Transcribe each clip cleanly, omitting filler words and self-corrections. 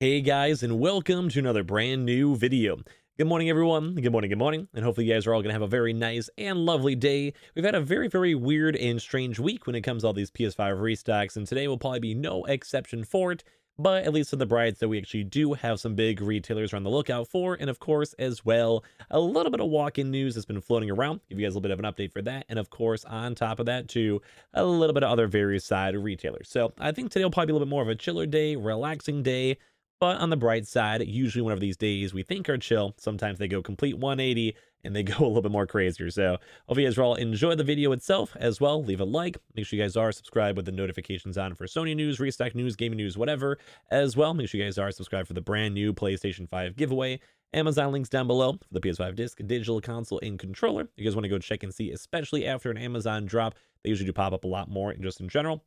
Hey guys, and welcome to another brand new video. Good morning, everyone. Good morning. And hopefully you guys are all going to have a very nice and lovely day. We've had a very weird and strange week when it comes to all these PS5 restocks, and today will probably be no exception for it. But at least in the bright that we actually do have some big retailers on the lookout for, and of course, as well, a little bit of walk-in news that's been floating around. Give you guys a little bit of an update for that, and of course, on top of that, too, a little bit of other various side retailers. So I think today will probably be a little bit more of a chiller day, relaxing day. But on the bright side, usually one of these days we think are chill, sometimes they go complete 180 and they go a little bit more crazier. So hope you guys all enjoy the video itself as well. Leave a like. Make sure you guys are subscribed with the notifications on for Sony news, Restock news, gaming news, whatever. As well, make sure you guys are subscribed for the brand new PlayStation 5 giveaway. Amazon links down below for the PS5 disc, digital console, and controller. You guys want to go check and see, especially after an Amazon drop. They usually do pop up a lot more just in general.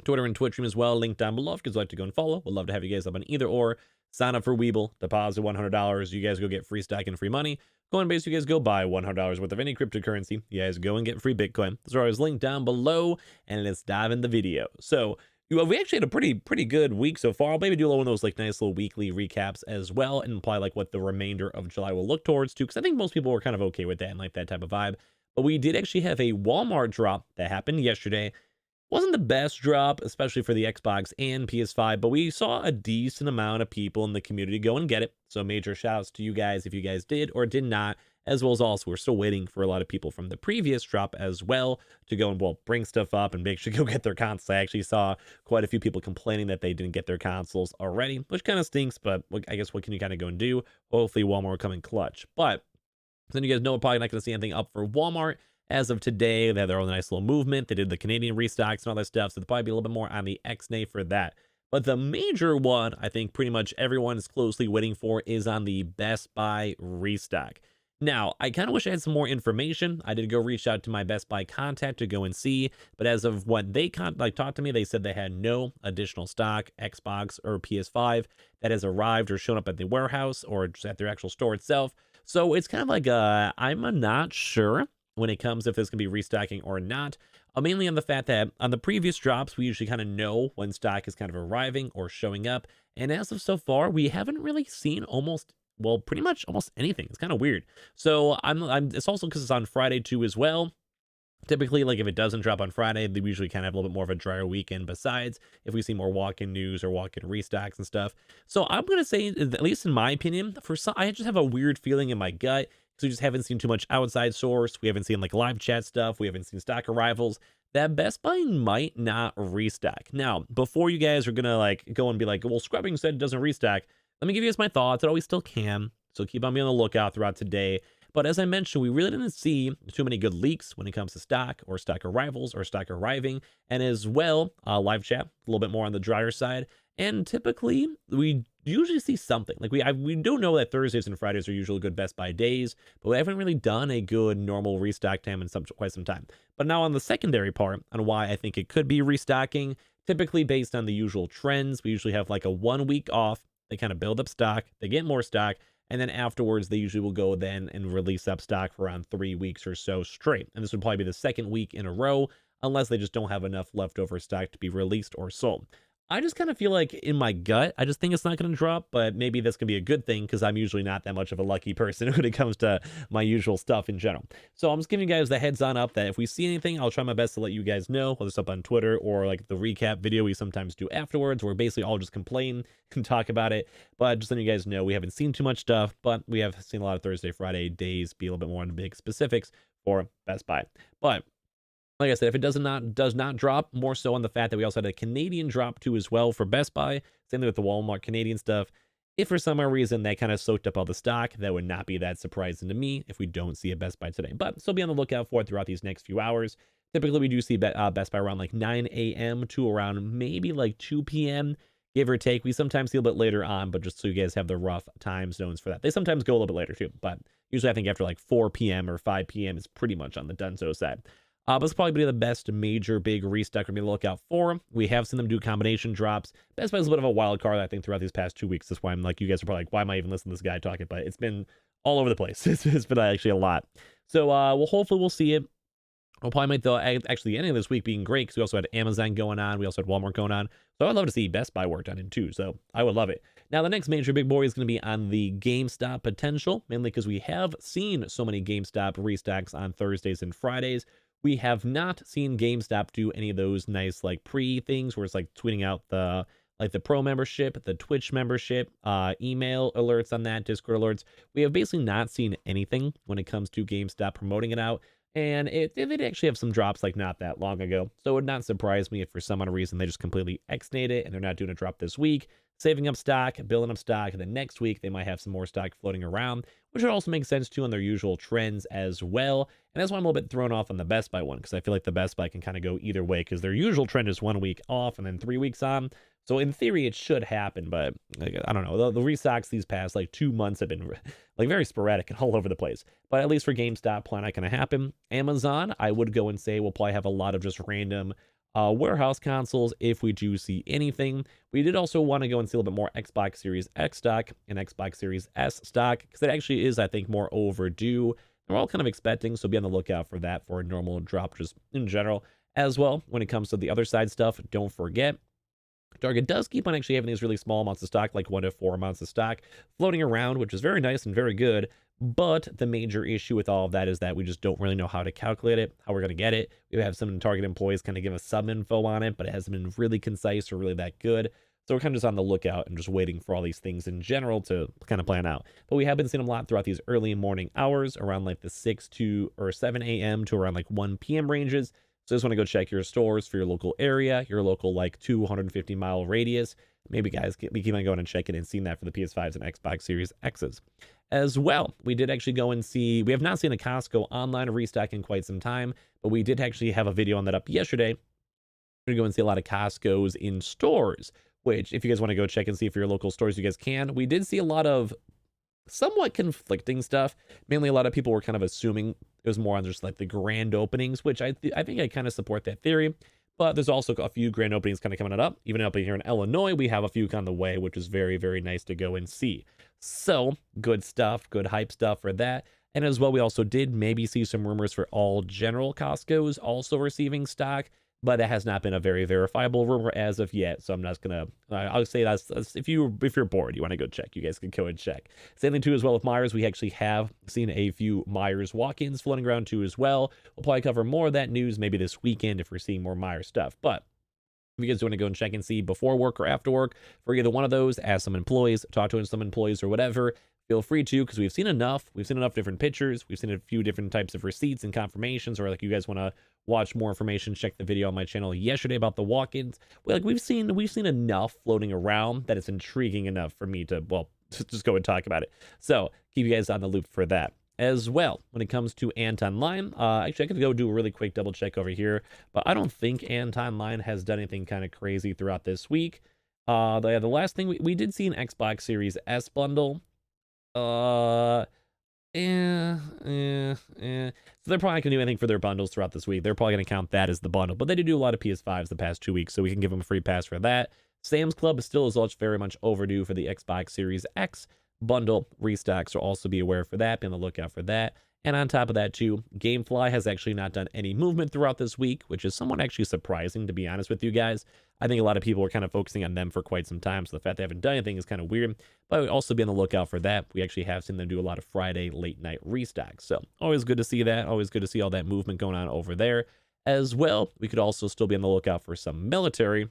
Twitter and Twitch stream as well, link down below if you guys like to go and follow. Would love to have you guys up on either or. Sign up for Weeble, deposit $100. You guys go get free stock and free money. Coinbase, you guys go buy $100 worth of any cryptocurrency. You guys go and get free Bitcoin. Those are always linked down below, and let's dive in the video. So we actually had a pretty good week so far. I'll maybe do one of those like nice little weekly recaps as well, and apply like what the remainder of July will look towards too, because I think most people were kind of okay with that and like that type of vibe. But we did actually have a Walmart drop that happened yesterday. Wasn't the best drop, especially for the Xbox and PS5, but we saw a decent amount of people in the community go and get it. So major shouts to you guys if you guys did or did not, as well as also we're still waiting for a lot of people from the previous drop as well to go and, well, bring stuff up and make sure go get their consoles. I actually saw quite a few people complaining that they didn't get their consoles already, which kind of stinks, but I guess what can you kind of go and do? Hopefully Walmart will come in clutch. But then you guys know we're probably not going to see anything up for Walmart. As of today, they had their own nice little movement. They did the Canadian restocks and all that stuff, so they'll probably be a little bit more on the X-nay for that. But the major one, I think pretty much everyone is closely waiting for, is on the Best Buy restock. Now, I kind of wish I had some more information. I did go reach out to my Best Buy contact to go and see, but as of what they talked to me, they said they had no additional stock, Xbox or PS5, that has arrived or shown up at the warehouse or just at their actual store itself. So it's kind of like I'm not sure when it comes if this can be restocking or not. Mainly on the fact that on the previous drops, we usually kind of know when stock is kind of arriving or showing up. And as of so far, we haven't really seen pretty much almost anything. It's kind of weird. So it's also because it's on Friday too as well. Typically, like if it doesn't drop on Friday, they usually kind of have a little bit more of a drier weekend besides if we see more walk-in news or walk-in restocks and stuff. So I'm going to say, at least in my opinion, I just have a weird feeling in my gut. So we just haven't seen too much outside source. We haven't seen like live chat stuff. We haven't seen stock arrivals. That Best Buy might not restock. Now, before you guys are going to like go and be like, well, Scrubbing said it doesn't restock. Let me give you guys my thoughts. It always still can. So keep on being on the lookout throughout today. But as I mentioned, we really didn't see too many good leaks when it comes to stock or stock arrivals or stock arriving. And as well, live chat, a little bit more on the drier side. And typically, we usually see something. Like we do know that Thursdays and Fridays are usually good Best Buy days, but we haven't really done a good normal restock time in quite some time. But now on the secondary part, on why I think it could be restocking, typically based on the usual trends, we usually have like a 1 week off. They kind of build up stock, they get more stock, and then afterwards, they usually will go then and release up stock for around 3 weeks or so straight. And this would probably be the second week in a row, unless they just don't have enough leftover stock to be released or sold. I just kind of feel like in my gut, I just think it's not going to drop, but maybe this can be a good thing because I'm usually not that much of a lucky person when it comes to my usual stuff in general. So I'm just giving you guys the heads on up that if we see anything, I'll try my best to let you guys know, whether it's up on Twitter or like the recap video we sometimes do afterwards, where basically I'll just complain and talk about it. But just letting you guys know, we haven't seen too much stuff, but we have seen a lot of Thursday, Friday days be a little bit more on the big specifics for Best Buy. But like I said, if it does not drop, more so on the fact that we also had a Canadian drop too as well for Best Buy. Same thing with the Walmart Canadian stuff. If for some reason that kind of soaked up all the stock, that would not be that surprising to me if we don't see a Best Buy today. But still be on the lookout for it throughout these next few hours. Typically, we do see Best Buy around like 9 a.m. to around maybe like 2 p.m., give or take. We sometimes see a little bit later on, but just so you guys have the rough time zones for that. They sometimes go a little bit later too, but usually I think after like 4 p.m. or 5 p.m. is pretty much on the donezo side. But it's probably the best major big restock we're going to look out for. We have seen them do combination drops. Best Buy is a bit of a wild card, I think, throughout these past 2 weeks. That's why I'm like, you guys are probably like, why am I even listening to this guy talking? But it's been all over the place. It's been actually a lot. So hopefully we'll see it. We'll probably make the actually the ending of this week being great because we also had Amazon going on. We also had Walmart going on. So I'd love to see Best Buy worked on it too. So I would love it. Now, the next major big boy is going to be on the GameStop potential, mainly because we have seen so many GameStop restocks on Thursdays and Fridays. We have not seen GameStop do any of those nice like pre things where it's like tweeting out the like the pro membership, the Twitch membership, email alerts on that, Discord alerts. We have basically not seen anything when it comes to GameStop promoting it out. And it did actually have some drops like not that long ago. So it would not surprise me if for some odd reason they just completely X-nayed it and they're not doing a drop this week, saving up stock, building up stock, and then next week they might have some more stock floating around, which would also make sense too on their usual trends as well. And that's why I'm a little bit thrown off on the Best Buy one, because I feel like the Best Buy can kind of go either way, because their usual trend is 1 week off and then 3 weeks on. So in theory, it should happen, but like, I don't know. The restocks these past like 2 months have been like very sporadic and all over the place. But at least for GameStop, probably not going to happen. Amazon, I would go and say will probably have a lot of just random warehouse consoles if we do see anything. We did also want to go and see a little bit more Xbox Series X stock and Xbox Series S stock, because it actually is, I think, more overdue. We're all kind of expecting, so be on the lookout for that for a normal drop just in general. As well, when it comes to the other side stuff, don't forget, Target does keep on actually having these really small amounts of stock, like 1 to 4 amounts of stock floating around, which is very nice and very good. But the major issue with all of that is that we just don't really know how to calculate it, how we're going to get it. We have some Target employees kind of give us some info on it, but it hasn't been really concise or really that good. So we're kind of just on the lookout and just waiting for all these things in general to kind of plan out. But we have been seeing them a lot throughout these early morning hours, around like the 6 to or 7 a.m. to around like 1 p.m. ranges. So just want to go check your stores for your local area, your local like 250-mile radius. Maybe guys, we keep on going and checking and seeing that for the PS5s and Xbox Series X's. As well, we did actually go and see, we have not seen a Costco online restock in quite some time, but we did actually have a video on that up yesterday. We're going to go and see a lot of Costco's in stores, which if you guys want to go check and see for your local stores, you guys can. We did see a lot of somewhat conflicting stuff. Mainly a lot of people were kind of assuming it was more on just like the grand openings, which I think I kind of support that theory. But there's also a few grand openings kind of coming up. Even up here in Illinois, we have a few on the way, which is very, very nice to go and see. So good stuff, good hype stuff for that. And as well, we also did maybe see some rumors for all general Costco's also receiving stock, but it has not been a very verifiable rumor as of yet. So I'm not gonna. I'll say that's if you're bored, you want to go check. You guys can go and check. Same thing too as well with Myers. We actually have seen a few Myers walk-ins floating around too as well. We'll probably cover more of that news maybe this weekend if we're seeing more Myers stuff. But if you guys want to go and check and see before work or after work for either one of those, ask some employees, talk to some employees or whatever, feel free to, because we've seen enough different pictures, we've seen a few different types of receipts and confirmations, or like you guys want to watch more information, check the video on my channel yesterday about the walk-ins. We've seen enough floating around that it's intriguing enough for me to, well, just go and talk about it. So keep you guys on the loop for that. As well, when it comes to Anton Line, actually I could go do a really quick double check over here, but I don't think Anton Line has done anything kind of crazy throughout this week. The last thing we did see an Xbox Series S bundle. So they're probably not gonna do anything for their bundles throughout this week. They're probably gonna count that as the bundle, but they did do a lot of PS5s the past 2 weeks, so we can give them a free pass for that. Sam's Club is still very much overdue for the Xbox Series X bundle restocks, so also be aware for that, be on the lookout for that. And on top of that too, Gamefly has actually not done any movement throughout this week, which is somewhat actually surprising, to be honest with you guys. I think a lot of people are kind of focusing on them for quite some time, so the fact they haven't done anything is kind of weird, but also be on the lookout for that. We actually have seen them do a lot of Friday late night restocks, so always good to see that, always good to see all that movement going on over there. As well, we could also still be on the lookout for some military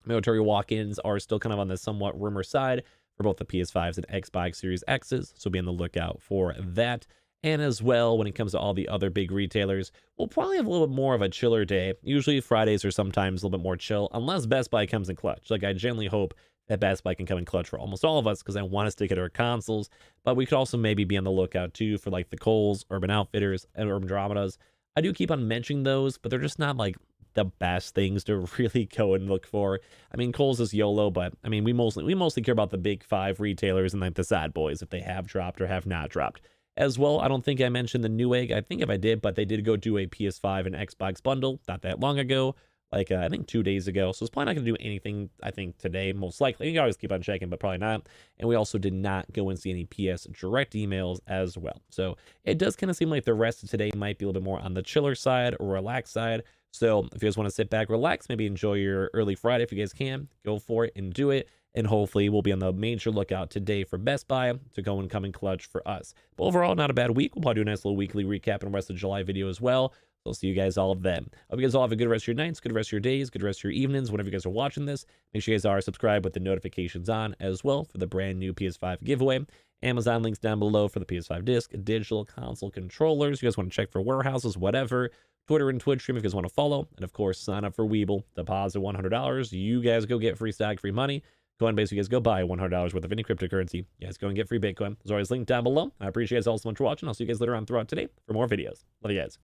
walk-ins are still kind of on the somewhat rumor side for both the PS5s and Xbox Series X's, so be on the lookout for that. And as well, when it comes to all the other big retailers, we'll probably have a little bit more of a chiller day. Usually Fridays are sometimes a little bit more chill, unless Best Buy comes in clutch. Like, I generally hope that Best Buy can come in clutch for almost all of us, because I want to stick at our consoles. But we could also maybe be on the lookout too for like the Kohl's, Urban Outfitters, and Urban Dromedas. I do keep on mentioning those, but they're just not like the best things to really go and look for. I mean, Kohl's is YOLO, but I mean, we mostly care about the big 5 retailers and like the sad boys, if they have dropped or have not dropped. As well, I don't think I mentioned the Newegg. I think if I did, but they did go do a PS5 and Xbox bundle not that long ago. like I think 2 days ago. So it's probably not going to do anything, I think, today, most likely. You can always keep on checking, but probably not. And we also did not go and see any PS direct emails as well. So it does kind of seem like the rest of today might be a little bit more on the chiller side or relaxed side. So if you guys want to sit back, relax, maybe enjoy your early Friday if you guys can, go for it and do it. And hopefully we'll be on the major lookout today for Best Buy to go and come in clutch for us. But overall, not a bad week. We'll probably do a nice little weekly recap and rest of July video as well. So I'll see you guys all then. Hope you guys all have a good rest of your nights, good rest of your days, good rest of your evenings, whenever you guys are watching this. Make sure you guys are subscribed with the notifications on as well for the brand new PS5 giveaway. Amazon links down below for the PS5 disc, digital console controllers. You guys want to check for warehouses, whatever. Twitter and Twitch stream if you guys want to follow. And of course, sign up for Weeble. Deposit $100. You guys go get free stock, free money. Coinbase, you guys go buy $100 worth of any cryptocurrency. You guys go and get free Bitcoin. There's always linked down below. I appreciate you guys all so much for watching. I'll see you guys later on throughout today for more videos. Love you guys.